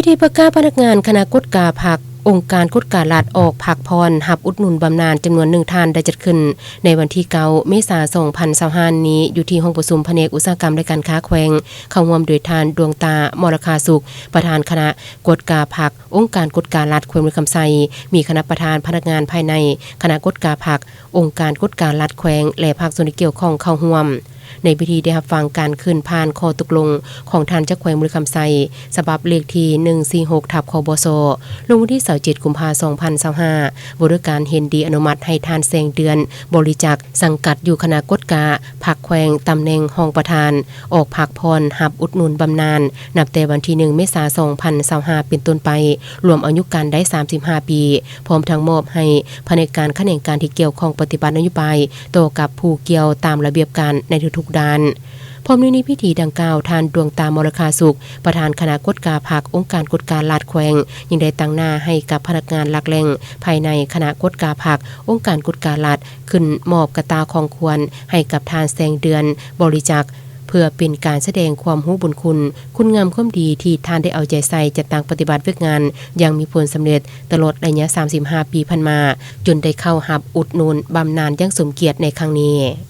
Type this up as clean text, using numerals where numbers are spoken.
พิธีประกาศพนักงานคณะกฎกาผักองค์การกฎการรัฐออกผักพรหับอุดหนุนบำนาญจำนวน1ท่านได้จัดขึ้นในวันที่9เมษายน2025นี้อยู่ที่ห้องประชุมแผนกอุตสาหกรรมและการค้าแขวงเข้าร่วมโดยทานดวงตามรคาสุขประธานคณะกฎกาผักองค์การกฎการรัฐแขวงคำไซมีคณะประธานพนักงานภายในคณะกฎกาผักองค์การกฎการรัฐแขวงและภาคส่วนที่เกี่ยวข้องเข้าร่วมในพิธีได้รับฟังการขึ้นผ่านข้อตกลงของท่านเจ้าแขวงมือคำไซฉบับเลขที่146/คบสลงวันที่27กุมภาพันธ์2025บริการเห็นดีอนุมัติให้ทานแสงเดือนบริจาคสังกัดอยู่คณะกฎกาผักแขวงตำแหน่งห้องประธานออกผักพรหับอุดหนุนบำนาญนับแต่วันที่1เมษายน2025เป็นต้นไปรวมอายุการได้35ปีพร้อมทั้งมอบให้ภายการแขนงการที่เกี่ยวข้องปฏิบัตินโยบายต่อกับผู้เกี่ยวตามระเบียบการในทุกด้านพร้อมในพิธีดังกล่าวทานดวงตามรคาสุขประธานคณะกฎกาผักองค์การกฎการลาดแขวงยังได้ตั้งหน้าให้กับพนักงานหลักแหล่งภายในคณะกฎกาผักองค์การกฎการลาดขึ้นมอบกระตาของควรให้กับทานแสงเดือนบริจาคเพื่อเป็นการแสดงความรู้บุญคุณงามความดีที่ท่านได้เอาใจใส่จัดตั้งปฏิบัติเวียกงานอย่างมีผลสำเร็จตลอดระยะ35ปีผ่านมาจนได้เข้าหับอุดหนุนบำนาญอย่างสมเกียรติในครั้งนี้